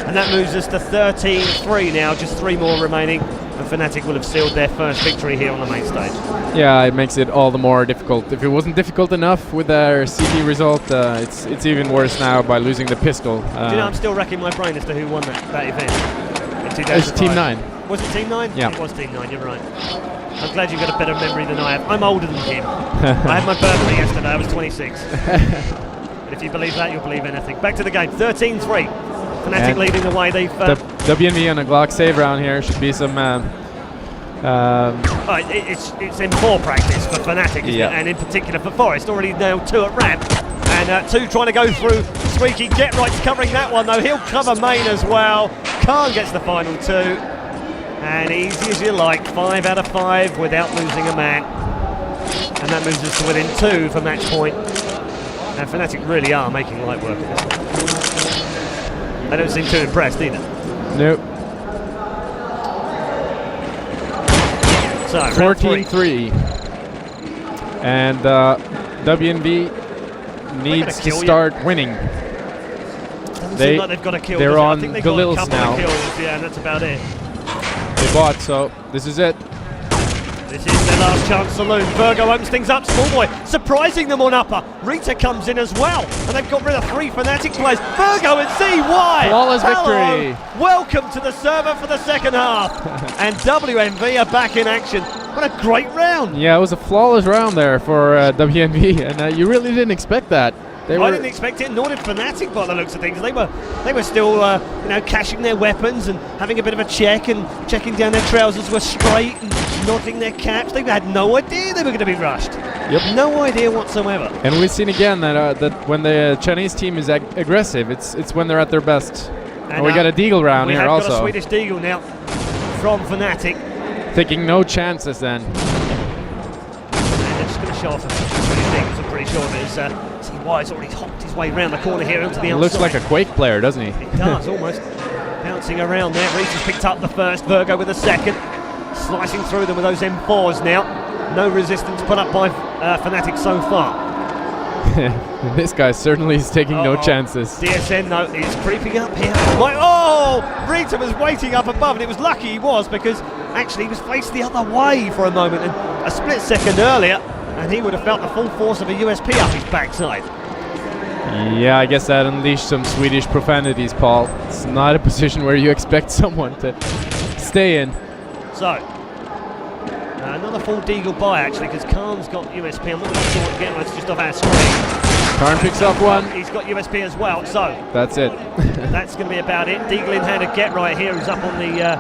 And that moves us to 13-3 now, just 3 more remaining. And Fnatic will have sealed their first victory here on the main stage. Yeah, it makes it all the more difficult. If it wasn't difficult enough with their CT result, it's even worse now by losing the pistol. Do you know, I'm still racking my brain as to who won that event in 2005. It's Team 9. Was it Team 9? Yeah. It was Team 9, you're right. I'm glad you've got a better memory than I have. I'm older than him. I had my birthday yesterday, I was 26. And if you believe that, you'll believe anything. Back to the game, 13-3. Fnatic leading the way. They've wNv on a Glock save round here should be some. It's M4 practice for Fnatic, and in particular for Forest. Already nailed 2 at ramp, and 2 trying to go through. Squeaky Get Right's covering that one though. He'll cover main as well. Khan gets the final 2, and easy as you like. 5 out of 5 without losing a man, and that moves us to within 2 for match point. And Fnatic really are making light work of this one. They don't seem too impressed either. Nope. So, 14-3. And wNv needs to start winning. Doesn't seem like they've got a kill. They're on I think they've Galil's got a couple now. of kills, yeah, and that's about it. They bought, so this is it. This is their last chance saloon. Virgo opens things up. Smallboy surprising them on upper. Rita comes in as well. And they've got rid of 3 Fnatic players. Virgo and ZY. Flawless Hello. victory. Welcome to the server for the second half. And wNv are back in action. What a great round. Yeah, it was a flawless round there for wNv. And you really didn't expect that. I didn't expect it, nor did Fnatic by the looks of things. They were still, caching their weapons and having a bit of a check and checking down their trousers were straight and nodding their caps. They had no idea they were going to be rushed. Yep. No idea whatsoever. And we've seen again that when the Chinese team is aggressive, it's when they're at their best. And we got a Deagle round here also. We have got a Swedish Deagle now from Fnatic. Taking no chances then. And they're just going to show off a Swedish Deagles, I'm pretty sure there's... Wise already hopped his way around the corner here into the outside. Looks like a Quake player, doesn't he? It does, almost. Bouncing around there. Reese has picked up the first. Virgo with the second. Slicing through them with those M4s now. No resistance put up by Fnatic so far. This guy certainly is taking no chances. DSN, though, is creeping up here. Rita was waiting up above, and it was lucky he was, because actually he was faced the other way for a moment, and a split second earlier, and he would have felt the full force of a USP up his backside. Yeah, I guess that unleashed some Swedish profanities, Paul. It's not a position where you expect someone to stay in. So, another full Deagle buy, actually, because Khan's got USP. I'm not really sure what again, it's just off our screen. Khan picks up one. He's got USP as well, so. That's it. That's going to be about it. Deagle in hand, a Get Right here, who's up on the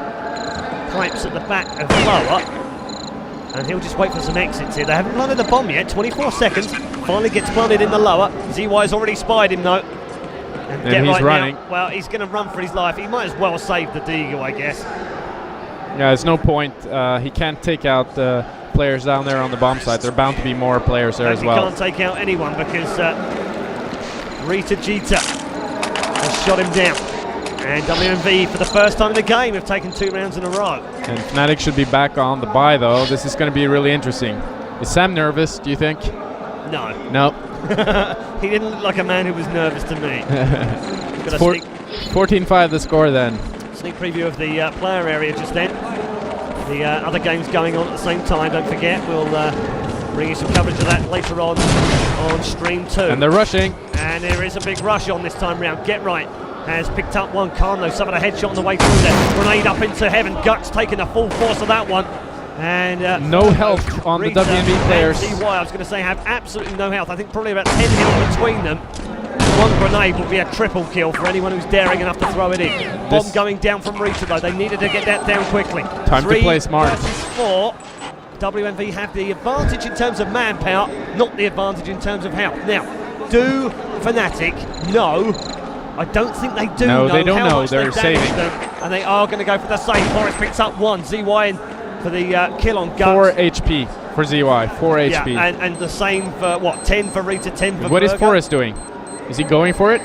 pipes at the back of lower. And he'll just wait for some exits here. They haven't planted the bomb yet. 24 seconds. Finally gets planted in the lower. ZY's already spied him though. And he's running. Now, well, he's going to run for his life. He might as well save the Deagle, I guess. Yeah, there's no point. He can't take out the players down there on the bomb site. There are bound to be more players there as well. He can't take out anyone because Rita Jita has shot him down. And wNv, for the first time in the game, have taken 2 rounds in a row. And Fnatic should be back on the bye, though. This is going to be really interesting. Is Sam nervous, do you think? No. No. He didn't look like a man who was nervous to me. 14-5 the score then. Sneak preview of the player area just then. The other games going on at the same time, don't forget. We'll bring you some coverage of that later on stream too. And they're rushing. And there is a big rush on this time round. Get Right has picked up one. Khan though suffered a headshot on the way through there. Grenade up into heaven. Guts taking the full force of that one. And no health on Rita the wNv players. And ZY, I was going to say, have absolutely no health. I think probably about 10 health between them. One grenade will be a triple kill for anyone who's daring enough to throw it in. Bomb going down from Rita though. They needed to get that down quickly. Time to play smart. 3 versus 4. wNv have the advantage in terms of manpower, not the advantage in terms of health. Now, do Fnatic know? I don't think they do know. No, they don't how know. much They're saving. them, and they are going to go for the save. Forest picks up 1. ZY in for the kill on Guts. 4 HP for ZY. 4 HP. Yeah, and the same for what? 10 for Rita, 10 for What is Virgo? Forest doing? Is he going for it?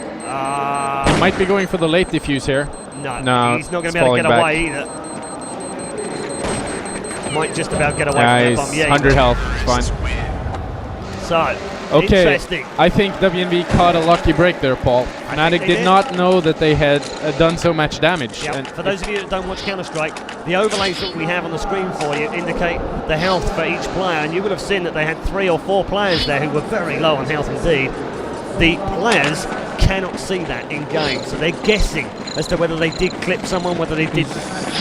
He might be going for the late diffuse here. No, he's not going to be able to get away either. Might just about get away from that bomb. Yeah, 100 health, it's fine. So, okay, interesting. I think wNv caught a lucky break there, Paul. Fnatic did not know that they had done so much damage. Yep. And for those of you that don't watch Counter-Strike, the overlays that we have on the screen for you indicate the health for each player, and you would have seen that they had 3 or 4 players there who were very low on health indeed. The players cannot see that in game, so they're guessing as to whether they did clip someone, whether they did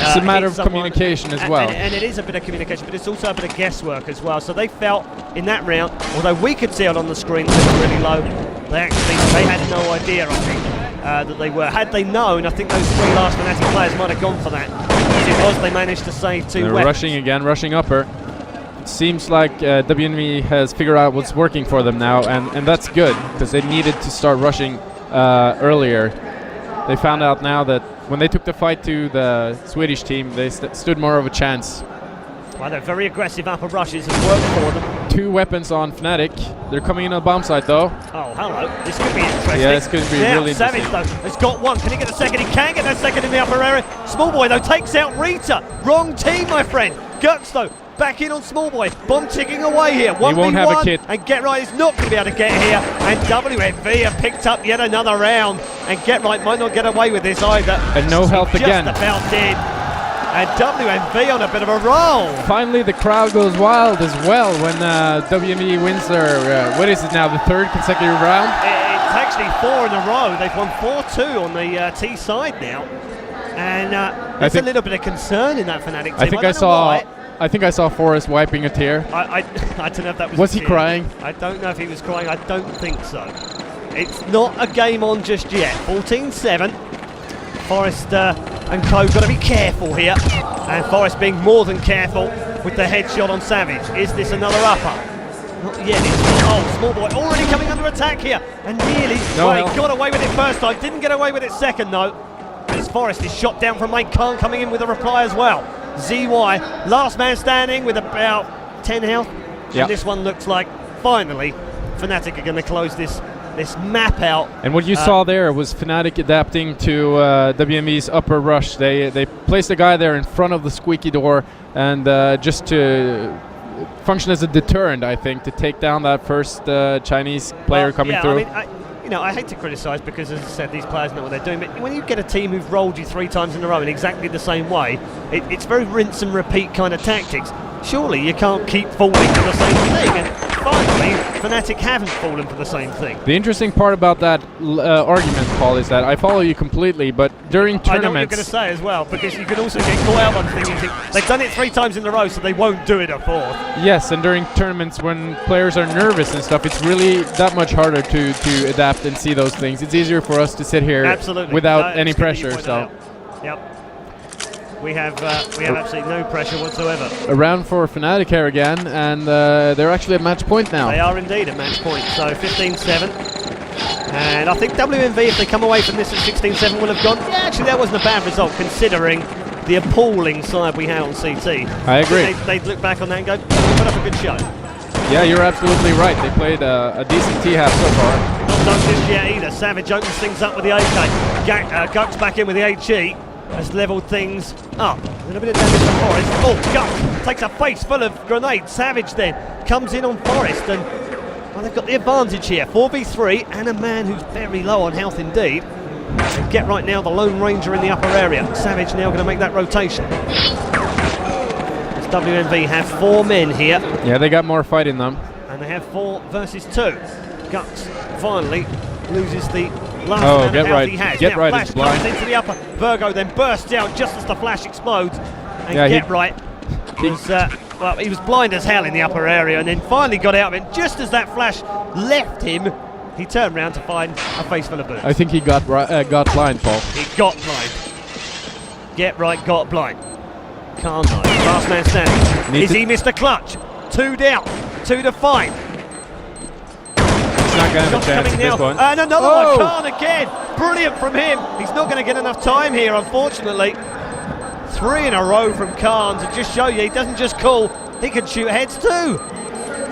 it's a matter of communication as well. And it is a bit of communication, but it's also a bit of guesswork as well. So they felt in that round, although we could see it on the screen that they were really low, they had no idea, I think, that they were. Had they known, I think those 3 last Fnatic players might have gone for that. As it was, they managed to save 2 They're weapons. rushing again, rushing upper. It seems like wNv has figured out what's working for them now, and that's good, because they needed to start rushing earlier. They found out now that when they took the fight to the Swedish team, they stood more of a chance. Well, they're very aggressive upper rushes have worked for them. 2 weapons on Fnatic. They're coming in on the bomb side though. Oh, hello. This could be interesting. Yeah, this could be really Savage, interesting. though, has got 1. Can he get the second? He can get that second in the upper area. Smallboy, though, takes out Rita. Wrong team, my friend. Guts, though, back in on Smallboy. Bomb ticking away here. 1v1. He won't have a kit. And Get Right is not going to be able to get here. And wNv have picked up yet another round. And Get Right might not get away with this either. And no health again. Just about did. And wNv on a bit of a roll. Finally, the crowd goes wild as well when wNv wins their, what is it now, the 3rd consecutive round? It's actually 4 in a row. They've won 4-2 on the T side now. And there's a little bit of concern in that Fnatic team. I think I saw Forrest wiping a tear. I don't know if that was. Was he crying? I don't know if he was crying. I don't think so. It's not a game on just yet. 14-7. Forrest and Co got to be careful here, and Forrest being more than careful with the headshot on Savage. Is this another upper? Not yet. Smallboy already coming under attack here, and nearly. He got away with it first time. Didn't get away with it second though. As Forrest is shot down from Mate Khan coming in with a reply as well. ZY, last man standing with about 10 health. Yep. And this one looks like finally Fnatic are going to close this map out. And what you saw there was Fnatic adapting to wNv's upper rush. They placed a guy there in front of the squeaky door, and just to function as a deterrent, I think, to take down that first Chinese player coming through. I mean, I hate to criticise because, as I said, these players know what they're doing. But when you get a team who've rolled you 3 times in a row in exactly the same way, it's very rinse and repeat kind of tactics. Surely you can't keep falling for the same thing. And finally, Fnatic haven't fallen for the same thing. The interesting part about that argument, Paul, is that I follow you completely, but during tournaments... I know what you're going to say as well, because you can also get caught out on things. You think they've done it 3 times in a row, so they won't do it a 4th. Yes, and during tournaments when players are nervous and stuff, it's really that much harder to adapt and see those things. It's easier for us to sit here without any pressure. So. Yep. We have absolutely no pressure whatsoever. A round for Fnatic here again, and they're actually at match point now. They are indeed at match point, so 15-7. And I think wNv, if they come away from this at 16-7, will have gone, yeah, actually that wasn't a bad result considering the appalling side we had on CT. I agree. They'd look back on that and go, put up a good show. Yeah, you're absolutely right. They played a decent T-half so far. Not done just yet either. Savage opens things up with the AK. Guts back in with the HE. Has levelled things up. A little bit of damage to Forrest. Oh, Guts takes a face full of grenades. Savage then comes in on Forrest, and well, they've got the advantage here. 4v3 and a man who's very low on health indeed. And Get Right now the Lone Ranger in the upper area. Savage now going to make that rotation. As wNv have 4 men here. Yeah, they got more fight in them. And they have 4 versus 2. Guts finally loses the last amount of health he has. Get now Right Flash is blind. comes into the upper. Virgo then bursts out just as the flash explodes. And Get Right was, well, he was blind as hell in the upper area and then finally got out of it. Just as that flash left him, he turned around to find a face full of bullets. I think he got blind, Paul. He got blind. Get Right got blind. Can't know. Last man standing. Is he Mr. Clutch? 2 down. 2 to fight. He's not going to have a chance at this one. And another one, Khan again. Brilliant from him. He's not going to get enough time here, unfortunately. 3 in a row from Khan to just show you he doesn't just call, he can shoot heads too.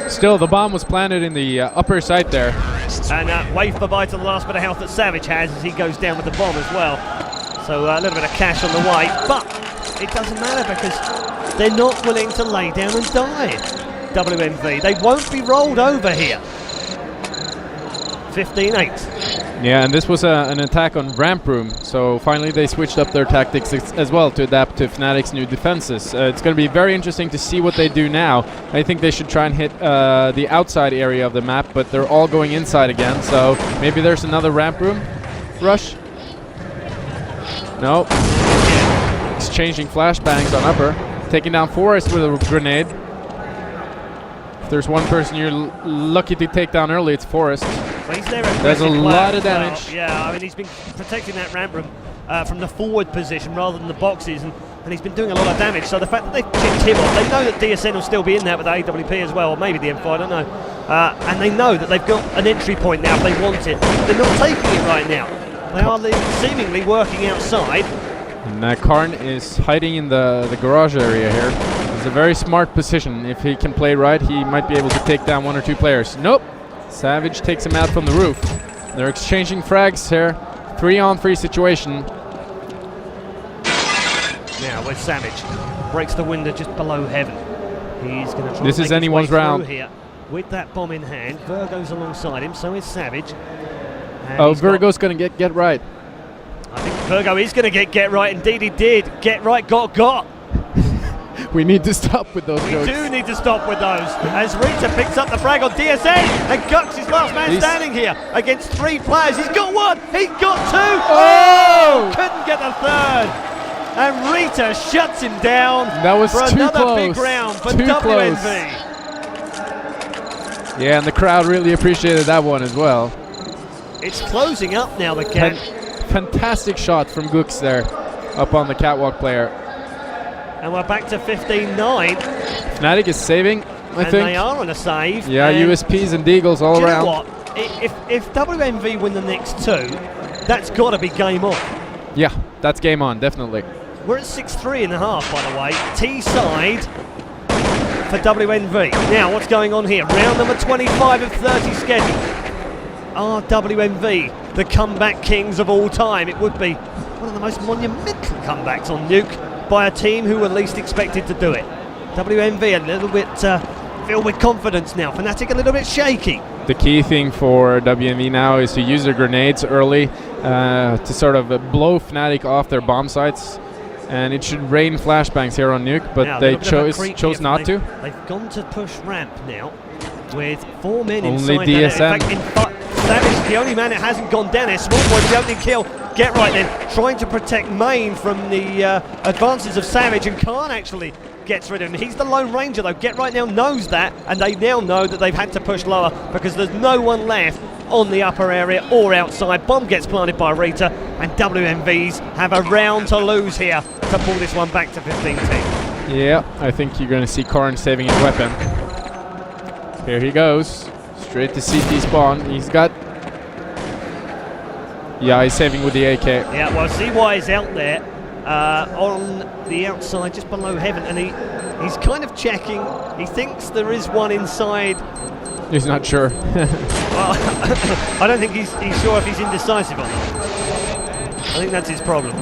Still, the bomb was planted in the upper side there. And wave bye-bye to the last bit of health that Savage has as he goes down with the bomb as well. So a little bit of cash on the way, but it doesn't matter because they're not willing to lay down and die. wNv, they won't be rolled over here. 15-8. Yeah, and this was an attack on ramp room, so finally they switched up their tactics as well to adapt to Fnatic's new defenses. It's going to be very interesting to see what they do now. I think they should try and hit the outside area of the map, but they're all going inside again, so maybe there's another ramp room rush. No. Exchanging flashbangs on upper. Taking down Forest with a grenade. If there's one person you're lucky to take down early, it's Forest. Well, he's there. There's a lot of damage. Well. Yeah, I mean, he's been protecting that ramp room from the forward position rather than the boxes, and he's been doing a lot of damage. So the fact that they've chipped him off, they know that DSN will still be in there with the AWP as well, or maybe the M4, I don't know. And they know that they've got an entry point now if they want it. They're not taking it right now. They are seemingly working outside. And Karn is hiding in the garage area here. It's a very smart position. If he can play right, he might be able to take down 1 or 2 players. Nope. Savage takes him out from the roof. They're exchanging frags here. 3-on-3 situation. Now with Savage. Breaks the window just below heaven. He's going to try this to is anyone's round here with that bomb in hand. Virgo's alongside him, so is Savage. And oh, Virgo's going to get right. I think Virgo is going to get right. Indeed he did. Get right, got. We need to stop with those jokes. We do need to stop with those. As Rita picks up the frag on DSN, and Gux is last man standing here against 3 players. He's got 1, he got 2. Oh! Couldn't get the 3rd. And Rita shuts him down. That was for too another close. big round for too wNv. Close. Yeah, and the crowd really appreciated that one as well. It's closing up now, the gap. Fantastic shot from Gux there, up on the catwalk player. And we're back to 15-9. Fnatic is saving, I think. They are on a save. Yeah, USPs and Deagles all around. You know what? If wNv win the next 2, that's got to be game on. Yeah, that's game on, definitely. We're at 6-3.5, by the way. T-side for wNv. Now, what's going on here? Round number 25 of 30 scheduled. Are wNv the comeback kings of all time? It would be one of the most monumental comebacks on Nuke by a team who were least expected to do it. wNv a little bit filled with confidence now. Fnatic a little bit shaky. The key thing for wNv now is to use their grenades early to sort of blow Fnatic off their bomb sites. And it should rain flashbangs here on Nuke, but now, they chose not to. They've gone to push ramp now with 4 men only inside. DSN. In fact, Savage is the only man that hasn't gone down there. Small boy, the opening kill. Get right then, trying to protect Main from the advances of Savage, and Khan actually gets rid of him. He's the Lone Ranger though. Get right now knows that, and they now know that they've had to push lower because there's no one left on the upper area or outside. Bomb gets planted by Rita, and wNvs have a round to lose here to pull this one back to 15-10. Yeah, I think you're going to see Karn saving his weapon. Here he goes, straight to CT spawn. He's got... Yeah, he's saving with the AK. Yeah, well, CY is out there on the outside, just below heaven, and he's kind of checking. He thinks there is one inside. He's not sure. Well, I don't think he's sure if he's indecisive or not. I think that's his problem.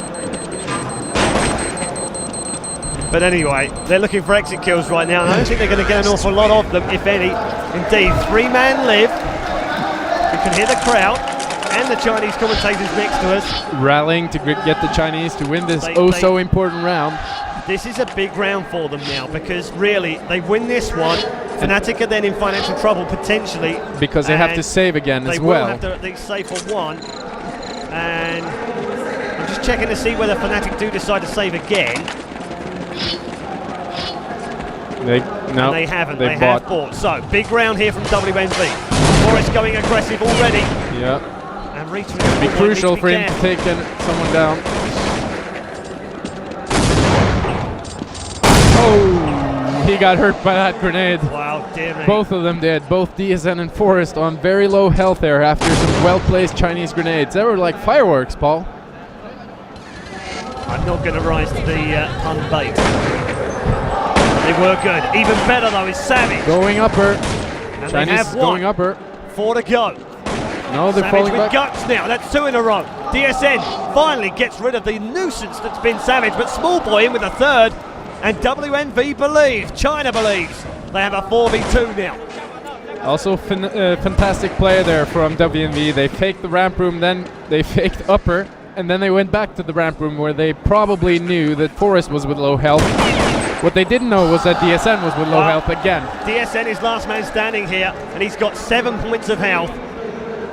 But anyway, they're looking for exit kills right now, and I don't think they're going to get an awful lot of them, if any. Indeed, 3-man live. You can hear the crowd and the Chinese commentators next to us. Rallying to get the Chinese to win this so important round. This is a big round for them now, because really, they win this one. Fnatic are then in financial trouble, potentially. Because they have to save again as well. They will have to at least save for 1. And I'm just checking to see whether Fnatic do decide to save again. No, they haven't. They have bought. So, big round here from wNv. Forest going aggressive already. Yeah. And Rita it'll be crucial for him to take someone down. Oh, he got hurt by that grenade. Wow, dear me. Both of them did. Both DSN and Forest on very low health there after some well-placed Chinese grenades. They were like fireworks, Paul. I'm not going to rise to the pun bait. They were good. Even better though is Savage. Going upper. And Chinese they have going upper. 4 to go. No, they're Savage falling with back. guts now. That's 2 in a row. DSN finally gets rid of the nuisance that's been Savage, but Small Boy in with a third. And wNv believe, China believes, they have a 4v2 now. Also, fantastic play there from wNv. They faked the ramp room, then they faked upper, and then they went back to the ramp room where they probably knew that Forest was with low health. What they didn't know was that DSN was with low health again. DSN is last man standing here, and he's got 7 points of health.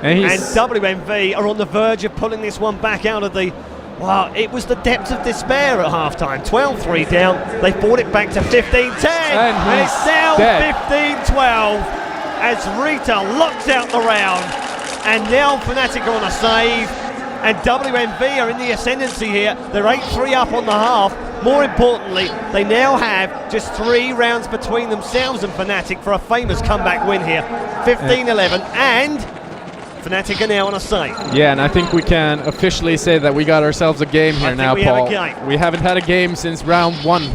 And wNv are on the verge of pulling this one back out of the... Wow, it was the depths of despair at half-time. 12-3 down. They brought it back to 15-10. And it's now 15-12 as Rita locks out the round. And now Fnatic are on a save. And wNv are in the ascendancy here. They're 8-3 up on the half. More importantly, they now have just 3 rounds between themselves and Fnatic for a famous comeback win here. 15-11 and Fnatic are now on a save. Yeah, and I think we can officially say that we got ourselves a game here now, Paul. We haven't had a game since round 1,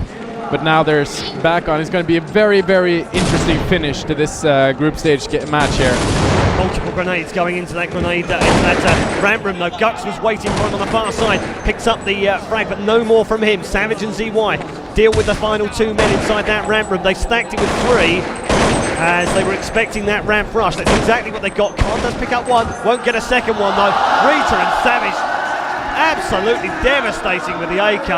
but now there's back on. It's going to be a very, very interesting finish to this group stage match here. Multiple grenades going into that grenade into that ramp room though. Gux was waiting for him on the far side, picks up the frag, but no more from him. Savage and ZY deal with the final 2 men inside that ramp room. They stacked it with 3 as they were expecting that ramp rush. That's exactly what they got. Khan does pick up 1, won't get a second one though. Rita and Savage absolutely devastating with the AK,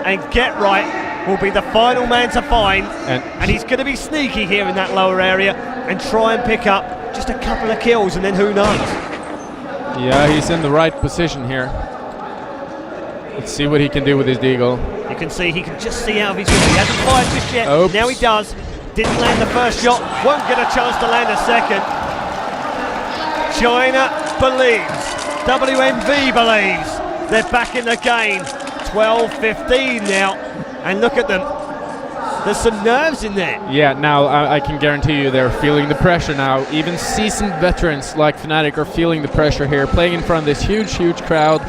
and Get Right will be the final man to find, and he's going to be sneaky here in that lower area and try and pick up just a couple of kills, and then who knows. Yeah, he's in the right position here. Let's see what he can do with his deagle. You can see he can just see out of his vision. He hasn't fired just yet. Oops. Now he does. Didn't land the first shot, won't get a chance to land a second. China believes, wNv believes, they're back in the game. 12-15 now, and look at them. There's some nerves in there. Yeah, now I can guarantee you they're feeling the pressure now. Even seasoned veterans like Fnatic are feeling the pressure here, playing in front of this huge, huge crowd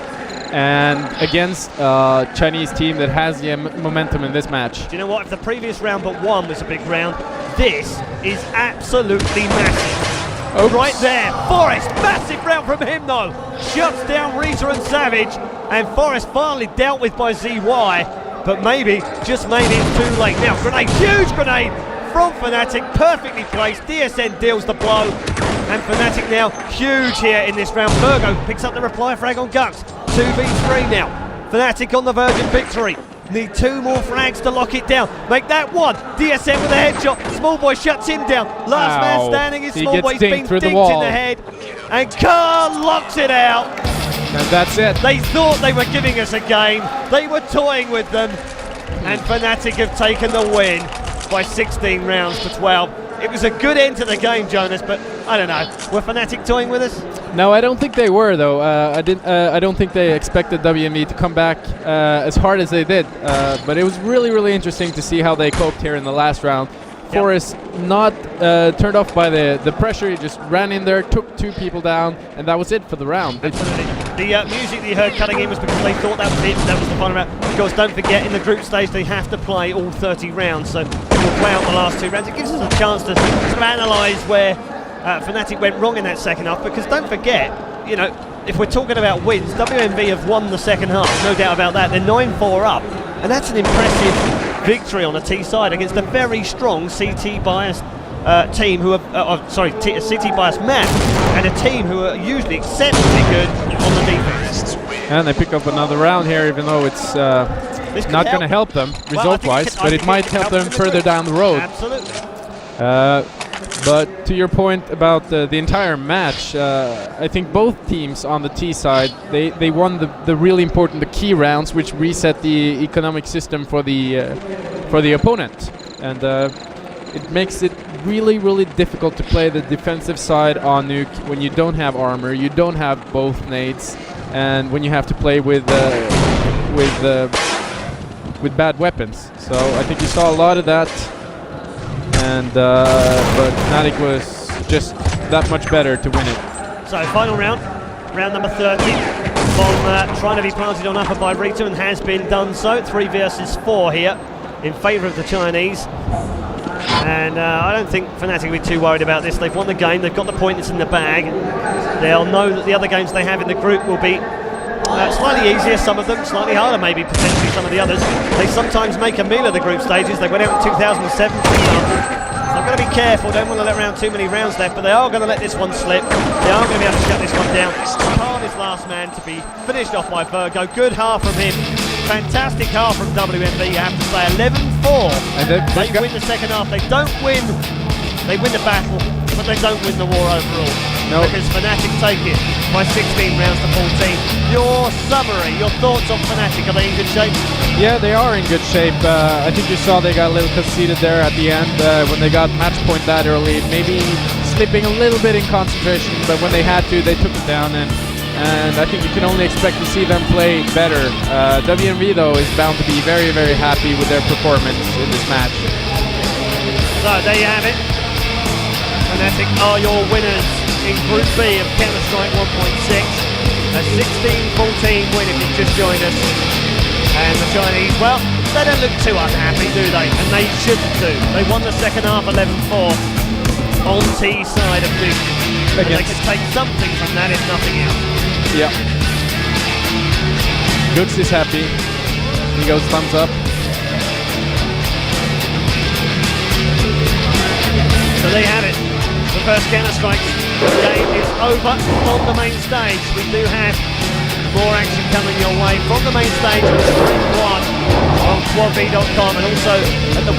and against a Chinese team that has the momentum in this match. Do you know what? If the previous round but 1 was a big round, this is absolutely massive. Oops. Right there, Forest, massive round from him though. Shuts down Rita and Savage, and Forest finally dealt with by ZY. But maybe, just maybe, it's too late. Now, grenade, huge grenade from Fnatic, perfectly placed. DSN deals the blow, and Fnatic now huge here in this round. Virgo picks up the reply frag on Gux. 2v3 now. Fnatic on the verge of victory. Need 2 more frags to lock it down. Make that 1. DSN with a headshot. Small Boy shuts him down. Last man standing is Small Boy. He's been dinked in the head. And Khan locks it out. And that's it. They thought they were giving us a game. They were toying with them. And Fnatic have taken the win by 16 rounds to 12. It was a good end to the game, Jonas, but I don't know. Were Fnatic toying with us? No, I don't think they were, though. I don't think they expected wNv to come back as hard as they did. But it was really, really interesting to see how they coped here in the last round. Forrest not turned off by the pressure. He just ran in there, took 2 people down, and that was it for the round. Absolutely. The music that you heard cutting in was because they thought that was it. That was the final round. Of course, don't forget, in the group stage, they have to play all 30 rounds. So we'll play out the last 2 rounds. It gives us a chance to sort of analyse where Fnatic went wrong in that second half. Because don't forget, you know, if we're talking about wins, wNv have won the second half, no doubt about that. They're 9-4 up, and that's an impressive victory on the T side against a very strong CT biased team who are, CT biased map, and a team who are usually exceptionally good on the defense. And they pick up another round here, even though it's not going to help them result-wise, but it might help them further down the road. Absolutely. But to your point about the entire match, I think both teams on the T side, they won the really important, the key rounds, which reset the economic system for the opponent, and it makes it really, really difficult to play the defensive side on Nuke when you don't have armor, you don't have both nades, and when you have to play with bad weapons. So I think you saw a lot of that. And but Fnatic was just that much better to win it. So final round, round number 30. Von trying to be planted on upper by Rita, and has been done so. 3 versus 4 here in favour of the Chinese. And I don't think Fnatic will be too worried about this. They've won the game, they've got the point that's in the bag. They'll know that the other games they have in the group will be slightly easier, some of them, slightly harder maybe, potentially some of the others. They sometimes make a meal of the group stages. They went out in 2007, for example. So I've got to be careful, don't want to let around too many rounds left, but they are going to let this one slip. They are going to be able to shut this one down. Khan is last man to be finished off by Virgo. Good half from him. Fantastic half from wNv, you have to say. 11-4. And they win the second half. They don't win. They win the battle, but they don't win the war overall. No. Because Fnatic take it by 16 rounds to 14. Your summary, your thoughts on Fnatic, are they in good shape? Yeah, they are in good shape. I think you saw they got a little conceited there at the end when they got match point that early. Maybe slipping a little bit in concentration, but when they had to, they took it down. And I think you can only expect to see them play better. wNv though is bound to be very, very happy with their performance in this match. So there you have it. Fnatic are your winners in Group B of Counter-Strike 1.6. A 16-14 win if you've just joined us. And the Chinese, well, they don't look too unhappy, do they? And they shouldn't do. They won the second half 11-4 on T side of Duke. And they can take something from that, if nothing else. Yeah. Goods is happy. He goes thumbs up. So there you have it. The first Counter-Strike game is over on the main stage. We do have more action coming your way from the main stage on Stream 1 on quadv.com and also at the